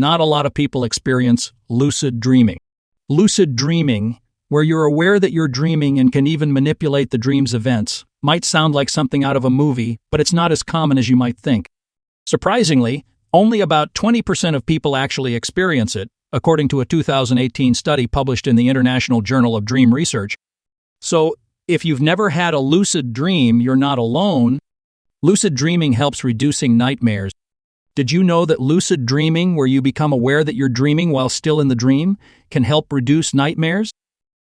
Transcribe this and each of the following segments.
not a lot of people experience lucid dreaming. Lucid dreaming, where you're aware that you're dreaming and can even manipulate the dream's events, might sound like something out of a movie, but it's not as common as you might think. Surprisingly, only about 20% of people actually experience it, according to a 2018 study published in the International Journal of Dream Research. So, if you've never had a lucid dream, you're not alone. Lucid dreaming helps reducing nightmares. Did you know that lucid dreaming, where you become aware that you're dreaming while still in the dream, can help reduce nightmares?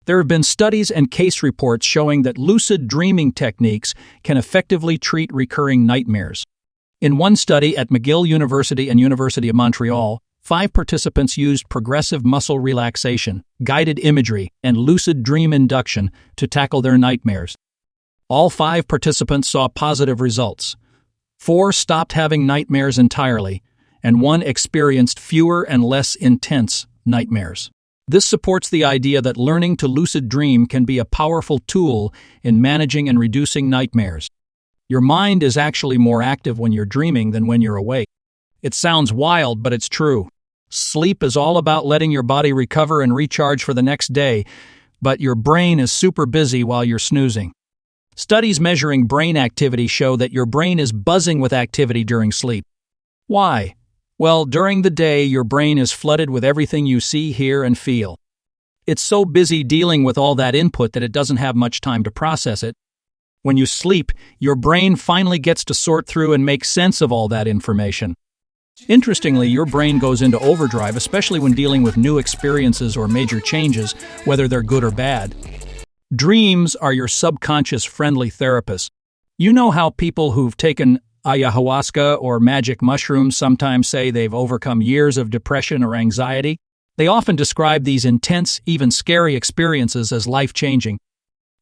There have been studies and case reports showing that lucid dreaming techniques can effectively treat recurring nightmares. In one study at McGill University and University of Montreal, 5 participants used progressive muscle relaxation, guided imagery, and lucid dream induction to tackle their nightmares. All 5 participants saw positive results. 4 stopped having nightmares entirely, and 1 experienced fewer and less intense nightmares. This supports the idea that learning to lucid dream can be a powerful tool in managing and reducing nightmares. Your mind is actually more active when you're dreaming than when you're awake. It sounds wild, but it's true. Sleep is all about letting your body recover and recharge for the next day, but your brain is super busy while you're snoozing. Studies measuring brain activity show that your brain is buzzing with activity during sleep. Why? Well, during the day, your brain is flooded with everything you see, hear, and feel. It's so busy dealing with all that input that it doesn't have much time to process it. When you sleep, your brain finally gets to sort through and make sense of all that information. Interestingly, your brain goes into overdrive, especially when dealing with new experiences or major changes, whether they're good or bad. Dreams are your subconscious friendly therapist. You know how people who've taken ayahuasca or magic mushrooms sometimes say they've overcome years of depression or anxiety? They often describe these intense, even scary experiences as life-changing.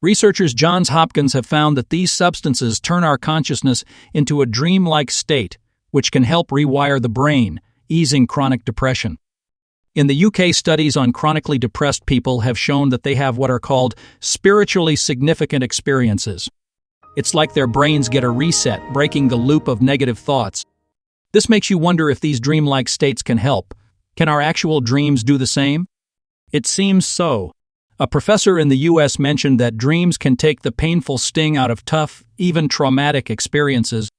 Researchers Johns Hopkins have found that these substances turn our consciousness into a dreamlike state, which can help rewire the brain, easing chronic depression. In the UK, studies on chronically depressed people have shown that they have what are called spiritually significant experiences. It's like their brains get a reset, breaking the loop of negative thoughts. This makes you wonder if these dreamlike states can help. Can our actual dreams do the same? It seems so. A professor in the US mentioned that dreams can take the painful sting out of tough, even traumatic experiences.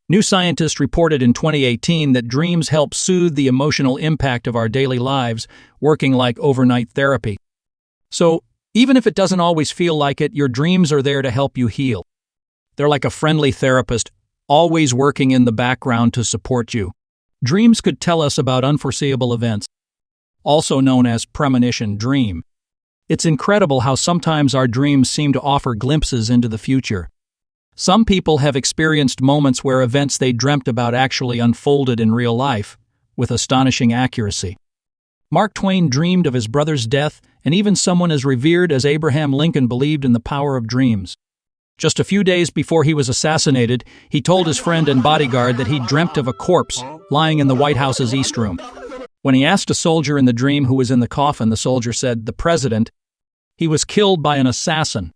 New Scientist reported in 2018 that dreams help soothe the emotional impact of our daily lives, working like overnight therapy. So, even if it doesn't always feel like it, your dreams are there to help you heal. They're like a friendly therapist, always working in the background to support you. Dreams could tell us about unforeseeable events, also known as premonition dream. It's incredible how sometimes our dreams seem to offer glimpses into the future. Some people have experienced moments where events they dreamt about actually unfolded in real life, with astonishing accuracy. Mark Twain dreamed of his brother's death, and even someone as revered as Abraham Lincoln believed in the power of dreams. Just a few days before he was assassinated, he told his friend and bodyguard that he dreamt of a corpse lying in the White House's East Room. When he asked a soldier in the dream who was in the coffin, the soldier said, "The president. He was killed by an assassin."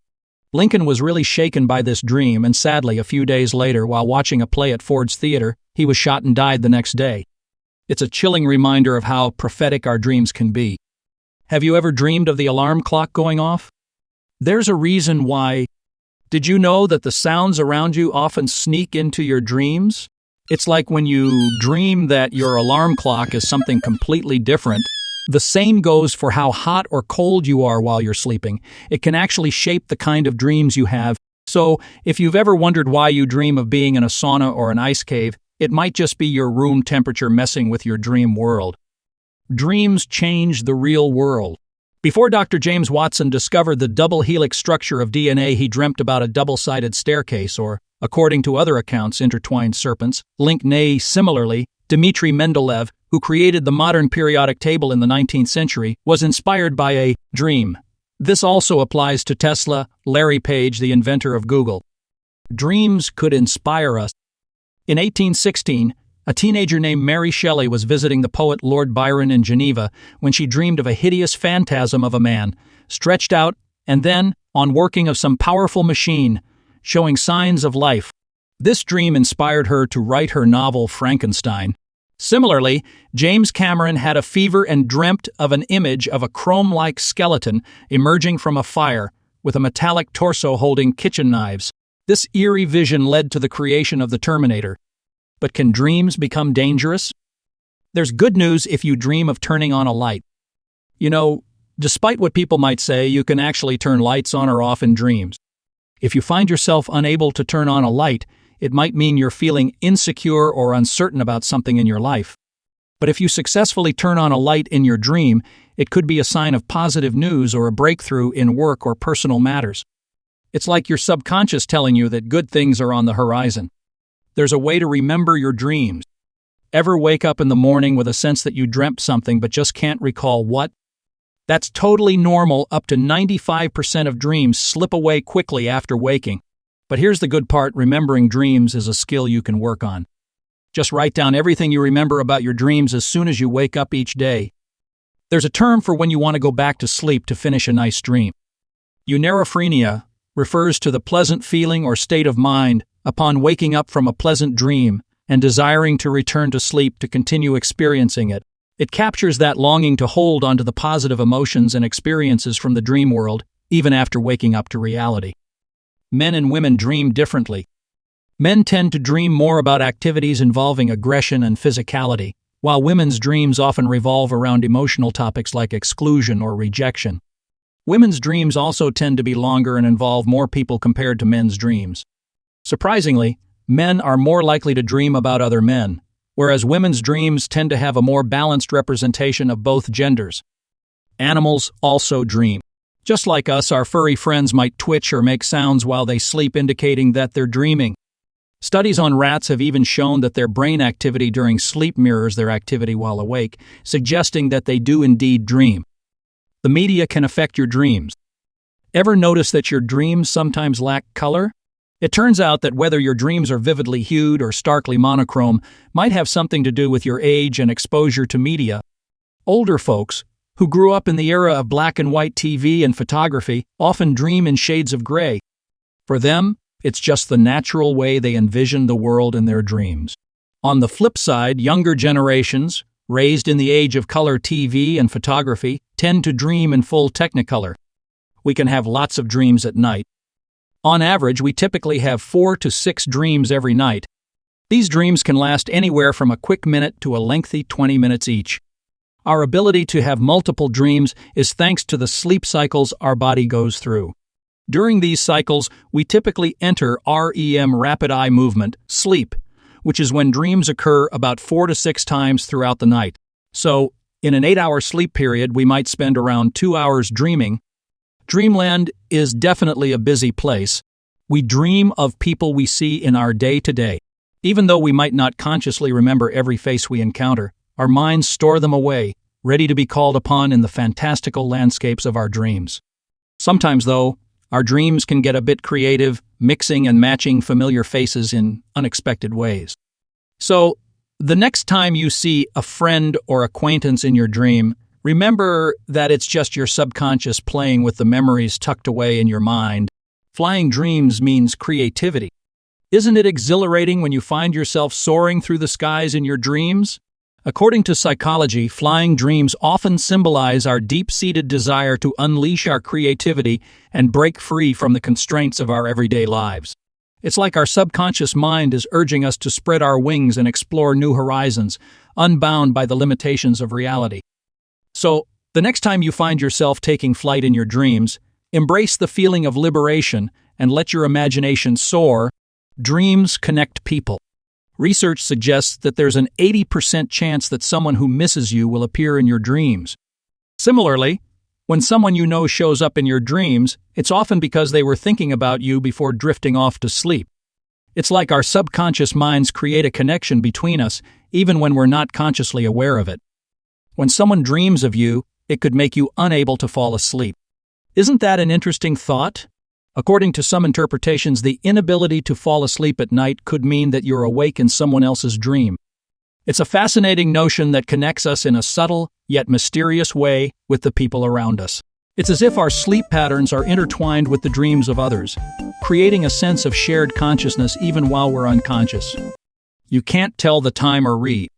Lincoln was really shaken by this dream, and sadly, a few days later, while watching a play at Ford's Theater, he was shot and died the next day. It's a chilling reminder of how prophetic our dreams can be. Have you ever dreamed of the alarm clock going off? There's a reason why. Did you know that the sounds around you often sneak into your dreams? It's like when you dream that your alarm clock is something completely different. The same goes for how hot or cold you are while you're sleeping. It can actually shape the kind of dreams you have. So, if you've ever wondered why you dream of being in a sauna or an ice cave, it might just be your room temperature messing with your dream world. Dreams change the real world. Before Dr. James Watson discovered the double helix structure of DNA, he dreamt about a double-sided staircase, or, according to other accounts, intertwined serpents. Similarly, Dmitri Mendeleev, who created the modern periodic table in the 19th century, was inspired by a dream. This also applies to Tesla, Larry Page, the inventor of Google. Dreams could inspire us. In 1816, a teenager named Mary Shelley was visiting the poet Lord Byron in Geneva when she dreamed of a hideous phantasm of a man, stretched out, and then, on working of some powerful machine, showing signs of life. This dream inspired her to write her novel Frankenstein. Similarly, James Cameron had a fever and dreamt of an image of a chrome-like skeleton emerging from a fire with a metallic torso holding kitchen knives. This eerie vision led to the creation of the Terminator. But can dreams become dangerous? There's good news if you dream of turning on a light. You know, despite what people might say, you can actually turn lights on or off in dreams. If you find yourself unable to turn on a light, it might mean you're feeling insecure or uncertain about something in your life. But if you successfully turn on a light in your dream, it could be a sign of positive news or a breakthrough in work or personal matters. It's like your subconscious telling you that good things are on the horizon. There's a way to remember your dreams. Ever wake up in the morning with a sense that you dreamt something but just can't recall what? That's totally normal. Up to 95% of dreams slip away quickly after waking. But here's the good part: remembering dreams is a skill you can work on. Just write down everything you remember about your dreams as soon as you wake up each day. There's a term for when you want to go back to sleep to finish a nice dream. Eunerophrenia refers to the pleasant feeling or state of mind upon waking up from a pleasant dream and desiring to return to sleep to continue experiencing it. It captures that longing to hold onto the positive emotions and experiences from the dream world, even after waking up to reality. Men and women dream differently. Men tend to dream more about activities involving aggression and physicality, while women's dreams often revolve around emotional topics like exclusion or rejection. Women's dreams also tend to be longer and involve more people compared to men's dreams. Surprisingly, men are more likely to dream about other men, whereas women's dreams tend to have a more balanced representation of both genders. Animals also dream. Just like us, our furry friends might twitch or make sounds while they sleep, indicating that they're dreaming. Studies on rats have even shown that their brain activity during sleep mirrors their activity while awake, suggesting that they do indeed dream. The media can affect your dreams. Ever notice that your dreams sometimes lack color? It turns out that whether your dreams are vividly hued or starkly monochrome might have something to do with your age and exposure to media. Older folks, who grew up in the era of black and white TV and photography, often dream in shades of gray. For them, it's just the natural way they envision the world in their dreams. On the flip side, younger generations, raised in the age of color TV and photography, tend to dream in full Technicolor. We can have lots of dreams at night. On average, we typically have 4 to 6 dreams every night. These dreams can last anywhere from a quick minute to a lengthy 20 minutes each. Our ability to have multiple dreams is thanks to the sleep cycles our body goes through. During these cycles, we typically enter REM, rapid eye movement, sleep, which is when dreams occur about 4 to 6 times throughout the night. So, in an 8-hour sleep period, we might spend around 2 hours dreaming. Dreamland is definitely a busy place. We dream of people we see in our day-to-day. Even though we might not consciously remember every face we encounter, our minds store them away, ready to be called upon in the fantastical landscapes of our dreams. Sometimes, though, our dreams can get a bit creative, mixing and matching familiar faces in unexpected ways. So, the next time you see a friend or acquaintance in your dream, remember that it's just your subconscious playing with the memories tucked away in your mind. Flying dreams means creativity. Isn't it exhilarating when you find yourself soaring through the skies in your dreams? According to psychology, flying dreams often symbolize our deep-seated desire to unleash our creativity and break free from the constraints of our everyday lives. It's like our subconscious mind is urging us to spread our wings and explore new horizons, unbound by the limitations of reality. So, the next time you find yourself taking flight in your dreams, embrace the feeling of liberation and let your imagination soar. Dreams connect people. Research suggests that there's an 80% chance that someone who misses you will appear in your dreams. Similarly, when someone you know shows up in your dreams, it's often because they were thinking about you before drifting off to sleep. It's like our subconscious minds create a connection between us, even when we're not consciously aware of it. When someone dreams of you, it could make you unable to fall asleep. Isn't that an interesting thought? According to some interpretations, the inability to fall asleep at night could mean that you're awake in someone else's dream. It's a fascinating notion that connects us in a subtle, yet mysterious way with the people around us. It's as if our sleep patterns are intertwined with the dreams of others, creating a sense of shared consciousness even while we're unconscious. You can't tell the time or read.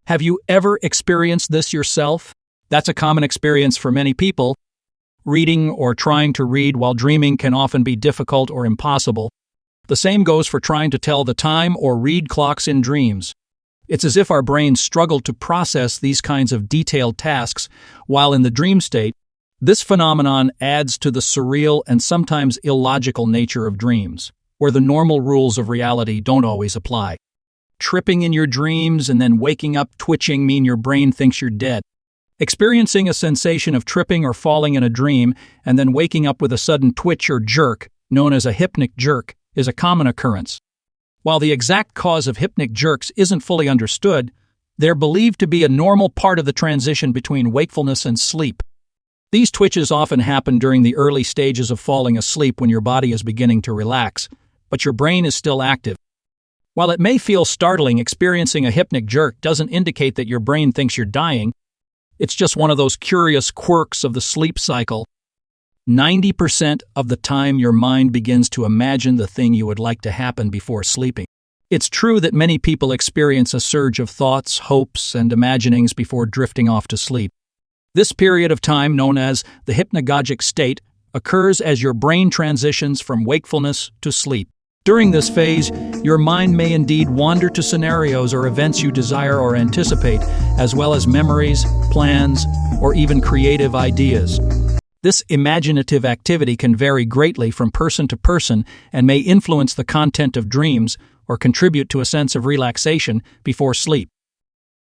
Have you ever experienced this yourself? That's a common experience for many people. Reading or trying to read while dreaming can often be difficult or impossible. The same goes for trying to tell the time or read clocks in dreams. It's as if our brains struggle to process these kinds of detailed tasks while in the dream state. This phenomenon adds to the surreal and sometimes illogical nature of dreams, where the normal rules of reality don't always apply. Tripping in your dreams and then waking up twitching mean your brain thinks you're dead. Experiencing a sensation of tripping or falling in a dream and then waking up with a sudden twitch or jerk, known as a hypnic jerk, is a common occurrence. While the exact cause of hypnic jerks isn't fully understood, they're believed to be a normal part of the transition between wakefulness and sleep. These twitches often happen during the early stages of falling asleep when your body is beginning to relax, but your brain is still active. While it may feel startling, experiencing a hypnic jerk doesn't indicate that your brain thinks you're dying. It's just one of those curious quirks of the sleep cycle. 90% of the time your mind begins to imagine the thing you would like to happen before sleeping. It's true that many people experience a surge of thoughts, hopes, and imaginings before drifting off to sleep. This period of time, known as the hypnagogic state, occurs as your brain transitions from wakefulness to sleep. During this phase, your mind may indeed wander to scenarios or events you desire or anticipate, as well as memories, plans, or even creative ideas. This imaginative activity can vary greatly from person to person and may influence the content of dreams or contribute to a sense of relaxation before sleep.